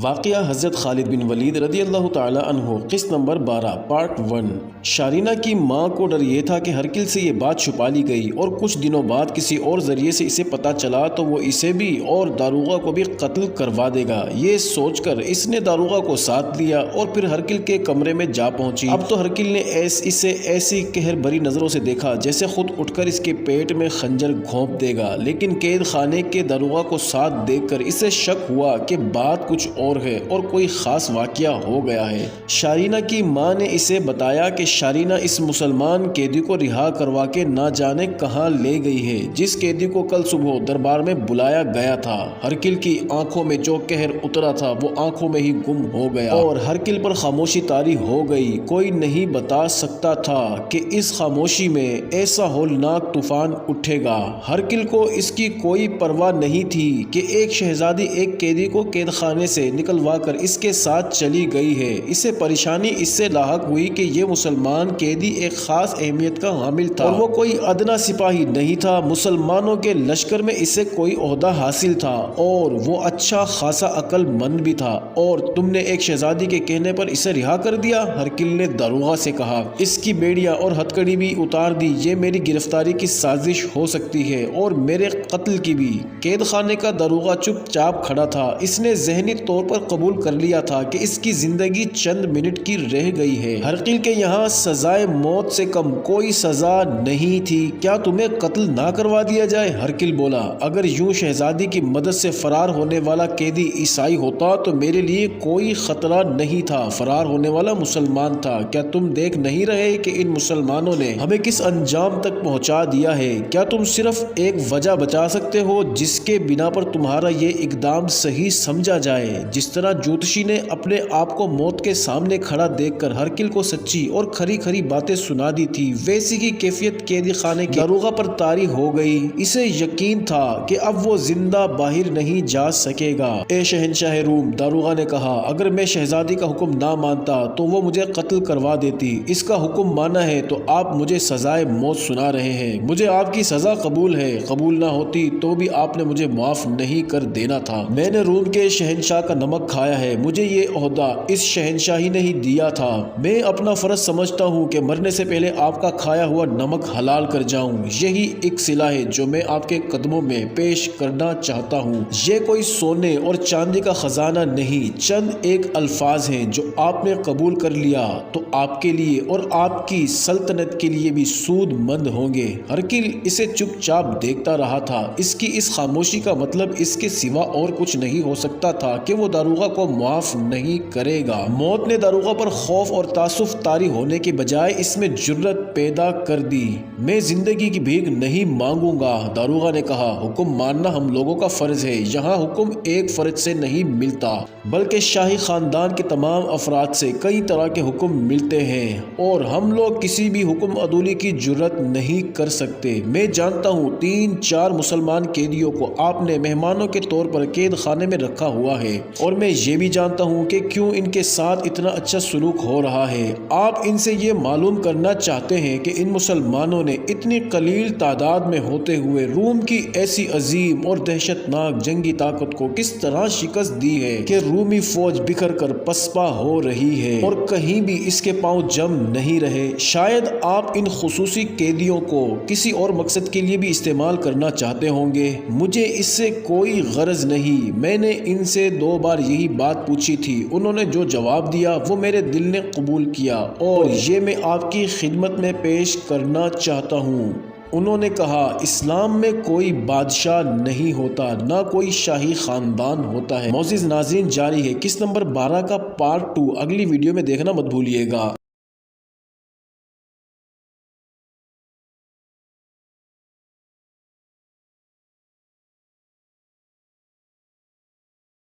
واقعہ حضرت خالد بن ولید رضی اللہ تعالی عنہ قسط نمبر 12 پارٹ 1۔ شارینہ کی ماں کو ڈر یہ تھا کہ ہرکل سے یہ بات چھپا لی گئی اور کچھ دنوں بعد کسی اور ذریعے سے اسے پتہ چلا تو وہ اسے بھی اور داروغہ کو بھی قتل کروا دے گا۔ یہ سوچ کر اس نے داروغہ کو ساتھ لیا اور پھر ہرکل کے کمرے میں جا پہنچی۔ اب تو ہرکل نے اسے ایسی قہر بھری نظروں سے دیکھا جیسے خود اٹھ کر اس کے پیٹ میں خنجر گھونپ دے گا، لیکن قید خانے کے داروغہ کو ساتھ دیکھ کر اسے شک ہوا کہ بات کچھ اور ہے اور کوئی خاص واقعہ ہو گیا ہے۔ شارینہ کی ماں نے اسے بتایا کہ شارینہ اس مسلمان قیدی کو رہا کروا کے نہ جانے کہاں لے گئی ہے، جس قیدی کو کل صبح دربار میں بلایا گیا تھا۔ ہرکل کی آنکھوں میں جو قہر اترا تھا وہ آنکھوں میں ہی گم ہو گیا اور ہرکل پر خاموشی طاری ہو گئی۔ کوئی نہیں بتا سکتا تھا کہ اس خاموشی میں ایسا ہولناک طوفان اٹھے گا۔ ہرکل کو اس کی کوئی پرواہ نہیں تھی کہ ایک شہزادی ایک قیدی کو قید خانے سے نکلوا کر اس کے ساتھ چلی گئی ہے۔ اسے پریشانی اس سے لاحق ہوئی کہ یہ مسلمان قیدی ایک خاص اہمیت کا حامل تھا اور وہ کوئی ادنا سپاہی نہیں تھا۔ مسلمانوں کے لشکر میں اسے کوئی عہدہ حاصل تھا اور وہ اچھا خاصا عقل مند بھی تھا، اور تم نے ایک شہزادی کے کہنے پر اسے رہا کر دیا؟ ہرکل نے داروغہ سے کہا۔ اس کی بیڑیاں اور ہتھکڑی بھی اتار دی۔ یہ میری گرفتاری کی سازش ہو سکتی ہے اور میرے قتل کی بھی۔ قید خانے کا داروغہ چپ چاپ کھڑا تھا۔ اس نے ذہنی طور پر قبول کر لیا تھا کہ اس کی زندگی چند منٹ کی رہ گئی ہے۔ ہرکل کے یہاں سزائے موت سے کم کوئی سزا نہیں تھی۔ کیا تمہیں قتل نہ کروا دیا جائے؟ ہرکل بولا۔ اگر یوں شہزادی کی مدد سے فرار ہونے والا قیدی عیسائی ہوتا تو میرے لیے کوئی خطرہ نہیں تھا۔ فرار ہونے والا مسلمان تھا۔ کیا تم دیکھ نہیں رہے کہ ان مسلمانوں نے ہمیں کس انجام تک پہنچا دیا ہے؟ کیا تم صرف ایک وجہ بچا سکتے ہو جس کے بنا پر تمہارا یہ اقدام صحیح سمجھا جائے؟ جس طرح جوتشی نے اپنے آپ کو موت کے سامنے کھڑا دیکھ کر ہرکل کو سچی اور کھری کھری باتیں سنا دی تھی، ویسی کی کیفیت قیدی خانے کے داروغہ پر طاری ہو گئی۔ اسے یقین تھا کہ اب وہ زندہ باہر نہیں جا سکے گا۔ اے شہنشاہ روم، داروغہ نے کہا، اگر میں شہزادی کا حکم نہ مانتا تو وہ مجھے قتل کروا دیتی۔ اس کا حکم مانا ہے تو آپ مجھے سزائے موت سنا رہے ہیں۔ مجھے آپ کی سزا قبول ہے۔ قبول نہ ہوتی تو بھی آپ نے مجھے معاف نہیں کر دینا تھا۔ میں نے روم کے شہنشاہ کا نمک کھایا ہے۔ مجھے یہ عہدہ اس شہنشاہی نے ہی دیا تھا۔ میں اپنا فرض سمجھتا ہوں کہ مرنے سے پہلے آپ کا کھایا ہوا نمک حلال کر جاؤں۔ یہی ایک صلہ ہے جو میں آپ کے قدموں میں پیش کرنا چاہتا ہوں۔ یہ کوئی سونے اور چاندی کا خزانہ نہیں، چند ایک الفاظ ہیں جو آپ نے قبول کر لیا تو آپ کے لیے اور آپ کی سلطنت کے لیے بھی سود مند ہوں گے۔ ہرکل اسے چپ چاپ دیکھتا رہا تھا۔ اس کی اس خاموشی کا مطلب اس کے سوا اور کچھ نہیں ہو سکتا تھا کہ وہ داروغہ کو معاف نہیں کرے گا۔ موت نے داروغہ پر خوف اور تعصب طاری ہونے کے بجائے اس میں جرأت پیدا کر دی۔ میں زندگی کی بھیک نہیں مانگوں گا، داروغہ نے کہا۔ حکم ماننا ہم لوگوں کا فرض ہے۔ یہاں حکم ایک فرد سے نہیں ملتا بلکہ شاہی خاندان کے تمام افراد سے کئی طرح کے حکم ملتے ہیں، اور ہم لوگ کسی بھی حکم عدولی کی جرأت نہیں کر سکتے۔ میں جانتا ہوں 3-4 مسلمان قیدیوں کو آپ نے مہمانوں کے طور پر قید خانے میں رکھا ہوا ہے، اور میں یہ بھی جانتا ہوں کہ کیوں ان کے ساتھ اتنا اچھا سلوک ہو رہا ہے۔ آپ ان سے یہ معلوم کرنا چاہتے ہیں کہ ان مسلمانوں نے اتنی قلیل تعداد میں ہوتے ہوئے روم کی ایسی عظیم اور دہشت ناک جنگی طاقت کو کس طرح شکست دی ہے کہ رومی فوج بکھر کر پسپا ہو رہی ہے اور کہیں بھی اس کے پاؤں جم نہیں رہے۔ شاید آپ ان خصوصی قیدیوں کو کسی اور مقصد کے لیے بھی استعمال کرنا چاہتے ہوں گے۔ مجھے اس سے کوئی غرض نہیں۔ میں نے ان سے 2 بار یہی بات پوچھی تھی، انہوں نے جو جواب دیا وہ میرے دل نے قبول کیا اور یہ میں آپ کی خدمت میں پیش کرنا چاہتا ہوں۔ انہوں نے کہا، اسلام میں کوئی بادشاہ نہیں ہوتا، نہ کوئی شاہی خاندان ہوتا ہے۔ معزز ناظرین، جاری ہے قسط نمبر 12 کا پارٹ 2 اگلی ویڈیو میں دیکھنا مت بھولیے گا۔